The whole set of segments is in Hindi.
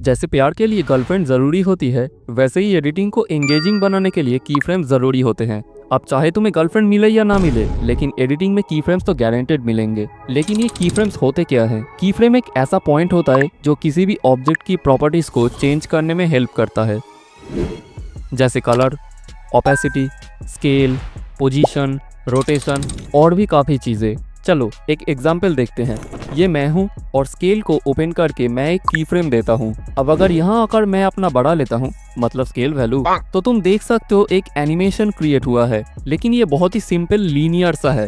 जैसे प्यार के लिए गर्लफ्रेंड ज़रूरी होती है, वैसे ही एडिटिंग को एंगेजिंग बनाने के लिए की फ्रेम ज़रूरी होते हैं। अब चाहे तुम्हें गर्लफ्रेंड मिले या ना मिले, लेकिन एडिटिंग में की फ्रेम्स तो गारंटेड मिलेंगे। लेकिन ये की फ्रेम्स होते क्या है? की फ्रेम एक ऐसा पॉइंट होता है जो किसी भी ऑब्जेक्ट की प्रॉपर्टीज को चेंज करने में हेल्प करता है, जैसे colour, opacity, scale, position, rotation और भी काफ़ी चीज़ें। चलो एक एग्जाम्पल देखते हैं। ये मैं हूँ और स्केल को ओपन करके मैं एक की फ्रेम देता हूँ। अब अगर यहाँ आकर मैं अपना बढ़ा लेता हूँ, मतलब स्केल वैल्यू, तो तुम देख सकते हो एक एनिमेशन क्रिएट हुआ है। लेकिन ये बहुत ही सिंपल लीनियर सा है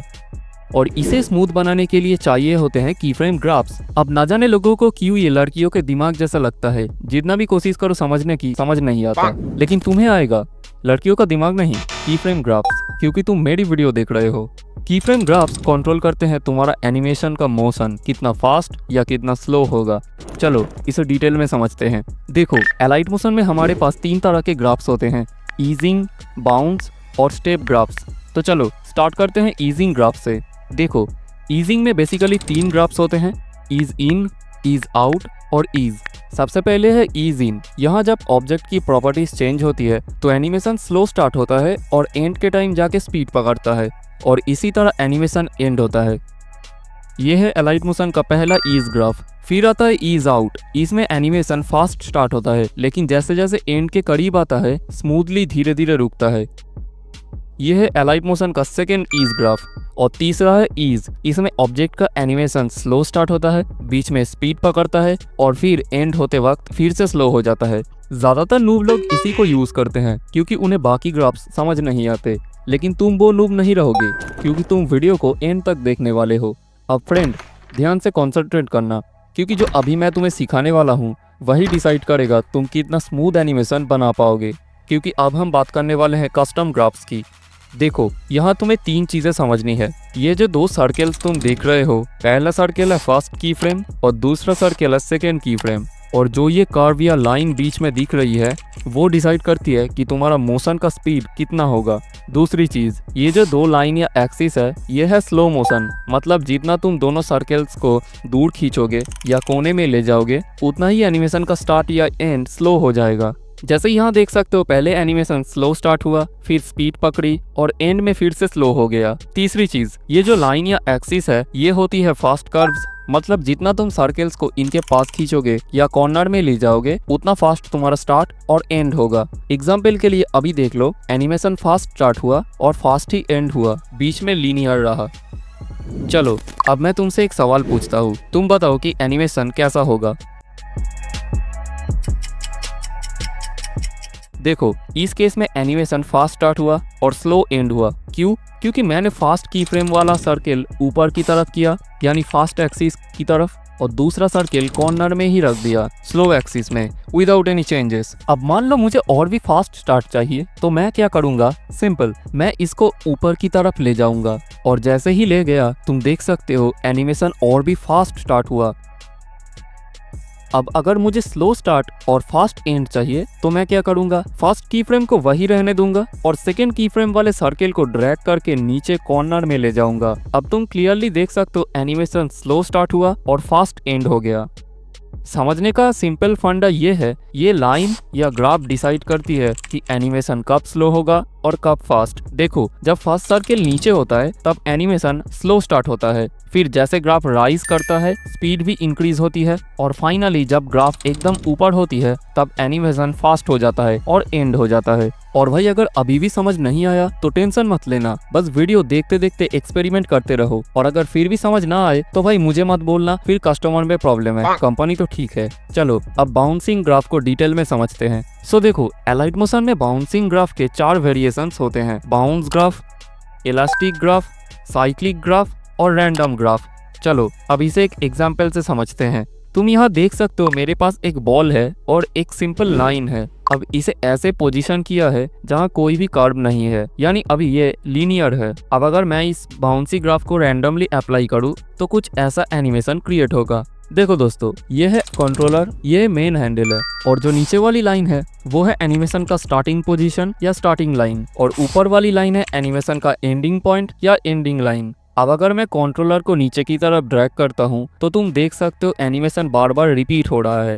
और इसे स्मूथ बनाने के लिए चाहिए होते हैं की फ्रेम ग्राफ्स। अब ना जाने लोगों को क्यों ये लड़कियों के दिमाग जैसा लगता है, जितना भी कोशिश करो समझने की, समझ नहीं आता। लेकिन तुम्हें आएगा। लड़कियों का दिमाग नहीं, की फ्रेम ग्राफ्स, क्योंकि तुम मेरी वीडियो देख रहे हो। की फ्रेम ग्राफ्स कंट्रोल करते हैं तुम्हारा एनिमेशन का मोशन कितना फास्ट या कितना स्लो होगा। चलो इसे डिटेल में समझते हैं। देखो, एलाइट मोशन में हमारे पास 3 तरह के ग्राफ्स होते हैं, ईजिंग, बाउंस और स्टेप ग्राफ्स। तो चलो स्टार्ट करते हैं ईजिंग ग्राफ से। देखो, ईजिंग में बेसिकली 3 ग्राफ्स होते हैं, ईज इन, ईज आउट और ईज। सबसे पहले है ईज इन। यहाँ जब ऑब्जेक्ट की प्रॉपर्टीज चेंज होती है तो एनिमेशन स्लो स्टार्ट होता है और एंड के टाइम जाके स्पीड पकड़ता है और इसी तरह एनिमेशन एंड होता है। यह है एलाइट मोशन का पहला ईज ग्राफ। फिर आता है ईज आउट। इसमें एनिमेशन फास्ट स्टार्ट होता है, लेकिन जैसे जैसे एंड के करीब आता है स्मूथली धीरे धीरे रुकता है। यह है एलाइट मोशन का सेकेंड ईज ग्राफ। और तीसरा है ईज। इसमें ऑब्जेक्ट का एनिमेशन स्लो स्टार्ट होता है, बीच में स्पीड पकड़ता है और फिर एंड होते वक्त फिर से स्लो हो जाता है। ज्यादातर नूब लोग इसी को यूज करते हैं क्योंकि उन्हें बाकी ग्राफ्स समझ नहीं आते। लेकिन तुम वो नूब नहीं रहोगे क्योंकि तुम वीडियो को एंड तक देखने वाले हो। अब फ्रेंड, ध्यान से कॉन्सेंट्रेट करना, क्योंकि जो अभी मैं तुम्हें सिखाने वाला हूँ वही डिसाइड करेगा तुम कितना स्मूथ एनिमेशन बना पाओगे। क्योंकि अब हम बात करने वाले हैं कस्टम ग्राफ्स की। देखो, यहाँ तुम्हें 3 चीजें समझनी है। ये जो 2 सर्कल्स तुम देख रहे हो, पहला सर्कल है फर्स्ट की फ्रेम और दूसरा सर्कल है सेकेंड की फ्रेम। और जो ये कर्व या लाइन बीच में दिख रही है वो डिसाइड करती है कि तुम्हारा मोशन का स्पीड कितना होगा। दूसरी चीज, ये जो 2 लाइन या एक्सिस है ये है स्लो मोशन, मतलब जितना तुम दोनों सर्कल्स को दूर खींचोगे या कोने में ले जाओगे उतना ही एनिमेशन का स्टार्ट या एंड स्लो हो जाएगा। जैसे यहाँ देख सकते हो, पहले एनिमेशन स्लो स्टार्ट हुआ, फिर स्पीड पकड़ी और एंड में फिर से स्लो हो गया। तीसरी चीज, ये जो लाइन या एक्सिस है ये होती है फास्ट कर्व्स, मतलब जितना तुम सर्कल्स को इनके पास खींचोगे या कॉर्नर में ले जाओगे उतना फास्ट तुम्हारा स्टार्ट और एंड होगा। एग्जाम्पल के लिए अभी देख लो, एनिमेशन फास्ट स्टार्ट हुआ और फास्ट ही एंड हुआ, बीच में लीनियर रहा। चलो अब मैं तुमसे एक सवाल पूछता हूँ, तुम बताओ कि एनिमेशन कैसा होगा। देखो, इस केस में एनिमेशन फास्ट स्टार्ट हुआ और स्लो एंड हुआ। क्यों? क्योंकि मैंने फास्ट की फ्रेम वाला सर्कल ऊपर की तरफ किया, यानी फास्ट एक्सिस की तरफ, और दूसरा सर्कल कॉर्नर में ही रख दिया स्लो एक्सिस में, विदाउट एनी चेंजेस। अब मान लो मुझे और भी फास्ट स्टार्ट चाहिए, तो मैं क्या करूंगा? सिंपल, मैं इसको ऊपर की तरफ ले जाऊंगा और जैसे ही ले गया तुम देख सकते हो एनिमेशन और भी फास्ट स्टार्ट हुआ। अब अगर मुझे स्लो स्टार्ट और फास्ट एंड चाहिए तो मैं क्या करूंगा? फर्स्ट की फ्रेम को वही रहने दूंगा और सेकेंड की फ्रेम वाले सर्कल को ड्रैग करके नीचे कॉर्नर में ले जाऊंगा। अब तुम क्लियरली देख सकते हो एनिमेशन स्लो स्टार्ट हुआ और फास्ट एंड हो गया। समझने का सिंपल फंडा ये है, ये लाइन या ग्राफ डिसाइड करती है कि एनिमेशन कब स्लो होगा और कब फास्ट। देखो, जब फर्स्ट सर्कल नीचे होता है तब एनिमेशन स्लो स्टार्ट होता है, फिर जैसे ग्राफ राइज करता है स्पीड भी इंक्रीज होती है और फाइनली जब ग्राफ एकदम ऊपर होती है तब एनिमेशन फास्ट हो जाता है और एंड हो जाता है। और भाई, अगर अभी भी समझ नहीं आया तो टेंशन मत लेना, बस वीडियो देखते देखते एक्सपेरिमेंट करते रहो। और अगर फिर भी समझ ना आए तो भाई मुझे मत बोलना, फिर कस्टमर में प्रॉब्लम है, कंपनी तो ठीक है। चलो अब बाउंसिंग ग्राफ को डिटेल में समझते हैं। सो देखो, एलाइट मोशन में बाउंसिंग ग्राफ के 4 वेरिएशंस होते हैं, bounce graph, elastic graph, cyclic graph और रैंडम ग्राफ। चलो अब इसे एक एग्जाम्पल से समझते हैं। तुम यहाँ देख सकते हो मेरे पास एक बॉल है और एक सिंपल लाइन है। अब इसे ऐसे पोजीशन किया है जहाँ कोई भी कर्व नहीं है, यानी अभी ये लीनियर है। अब अगर मैं इस बाउंसी ग्राफ को रैंडमली अप्लाई करूँ तो कुछ ऐसा एनिमेशन क्रिएट होगा। देखो दोस्तों, ये है कंट्रोलर, ये मेन हैंडल है और जो नीचे वाली लाइन है वो है एनिमेशन का स्टार्टिंग पोजीशन या स्टार्टिंग लाइन और ऊपर वाली लाइन है एनिमेशन का एंडिंग पॉइंट या एंडिंग लाइन। अब अगर मैं कंट्रोलर को नीचे की तरफ ड्रैग करता हूँ तो तुम देख सकते हो एनिमेशन बार बार रिपीट हो रहा है।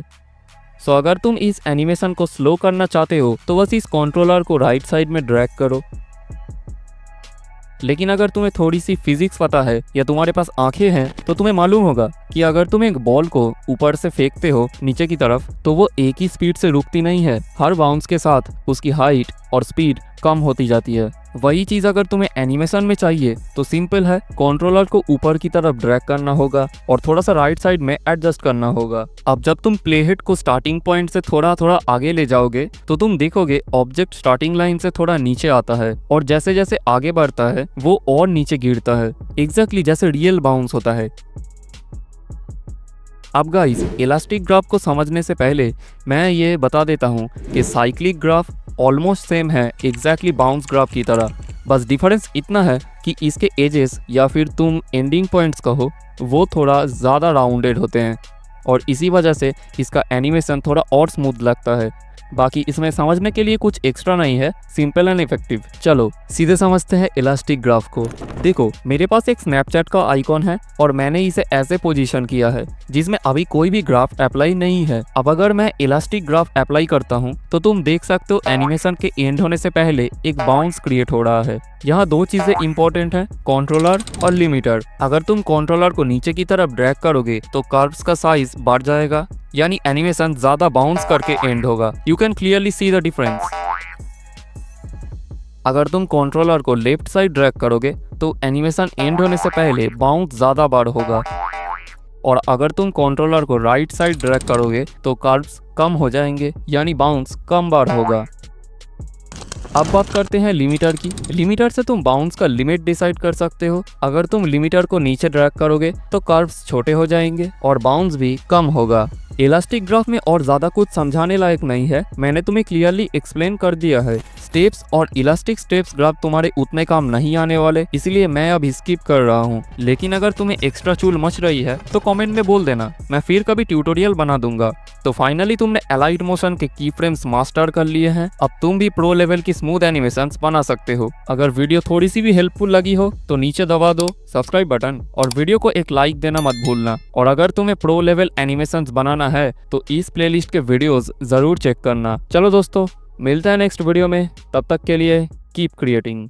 सो अगर तुम इस एनिमेशन को स्लो करना चाहते हो तो बस इस कंट्रोलर को राइट साइड में ड्रैग करो। लेकिन अगर तुम्हें थोड़ी सी फिजिक्स पता है या तुम्हारे पास आंखें हैं तो तुम्हें मालूम होगा कि अगर तुम एक बॉल को ऊपर से फेंकते हो नीचे की तरफ तो वो एक ही स्पीड से रुकती नहीं है। हर बाउंस के साथ उसकी हाइट और स्पीड कम होती जाती है। वही चीज़ अगर तुम्हें एनिमेशन में चाहिए तो सिंपल है, कंट्रोलर को ऊपर की तरफ ड्रैग करना होगा और थोड़ा सा राइट साइड में एडजस्ट करना होगा। अब जब तुम प्ले हेड को स्टार्टिंग पॉइंट से थोड़ा थोड़ा आगे ले जाओगे तो तुम देखोगे ऑब्जेक्ट स्टार्टिंग लाइन से थोड़ा नीचे आता है और जैसे जैसे आगे बढ़ता है वो और नीचे गिरता है, एग्जैक्टली जैसे रियल बाउंस होता है। अब गाइस, इलास्टिक ग्राफ को समझने से पहले मैं ये बता देता हूँ कि साइक्लिक ग्राफ ऑलमोस्ट सेम है एग्जैक्टली बाउंस ग्राफ की तरह। बस डिफरेंस इतना है कि इसके एजेस या फिर तुम एंडिंग पॉइंट्स कहो वो थोड़ा ज़्यादा राउंडेड होते हैं और इसी वजह से इसका एनिमेशन थोड़ा और स्मूथ लगता है। बाकी इसमें समझने के लिए कुछ एक्स्ट्रा नहीं है, सिंपल एंड इफेक्टिव। चलो सीधे समझते हैं इलास्टिक ग्राफ को। देखो, मेरे पास एक स्नैपचैट का आइकॉन है और मैंने इसे ऐसे पोजीशन किया है जिसमें अभी कोई भी ग्राफ अप्लाई नहीं है। अब अगर मैं इलास्टिक ग्राफ अप्लाई करता हूँ तो तुम देख सकते हो एनिमेशन के एंड होने से पहले एक बाउंस क्रिएट हो रहा है। यहाँ दो चीजें इंपॉर्टेंट हैं, कंट्रोलर और लिमिटर। अगर तुम कंट्रोलर को नीचे की तरफ ड्रैग करोगे तो कर्व्स का साइज बढ़ जाएगा, यानी एनिमेशन ज्यादा बाउंस करके एंड होगा। You can clearly see the difference. अगर तुम कंट्रोलर को लेफ्ट साइड ड्रैग करोगे तो एनिमेशन एंड होने से पहले बाउंस ज्यादा बढ़ होगा और अगर तुम कंट्रोलर को राइट साइड ड्रैग करोगे तो कर्व्स कम हो जाएंगे, यानी बाउंस कम बार होगा। अब बात करते हैं लिमिटर की। लिमिटर से तुम बाउंस का लिमिट डिसाइड कर सकते हो। अगर तुम लिमिटर को नीचे ड्रैग करोगे तो कर्व्स छोटे हो जाएंगे और बाउंस भी कम होगा। इलास्टिक ग्राफ में और ज्यादा कुछ समझाने लायक नहीं है, मैंने तुम्हें क्लियरली एक्सप्लेन कर दिया है। स्टेप्स और इलास्टिक स्टेप्स ग्राफ तुम्हारे उतने काम नहीं आने वाले, इसलिए मैं अब स्किप कर रहा हूँ। लेकिन अगर तुम्हें एक्स्ट्रा चूल मच रही है तो कमेंट में बोल देना, मैं फिर कभी ट्यूटोरियल बना दूंगा। तो फाइनली तुमने एलाइट मोशन के की फ्रेम्स मास्टर कर लिए हैं। अब तुम भी प्रो लेवल की स्मूथ एनिमेशंस बना सकते हो। अगर वीडियो थोड़ी सी भी हेल्पफुल लगी हो तो नीचे दबा दो सब्सक्राइब बटन और वीडियो को एक लाइक देना मत भूलना। और अगर तुम्हें प्रो लेवल एनिमेशंस बनाना है तो इस प्लेलिस्ट के वीडियोस जरूर चेक करना। चलो दोस्तों, मिलते हैं नेक्स्ट वीडियो में, तब तक के लिए कीप क्रिएटिंग।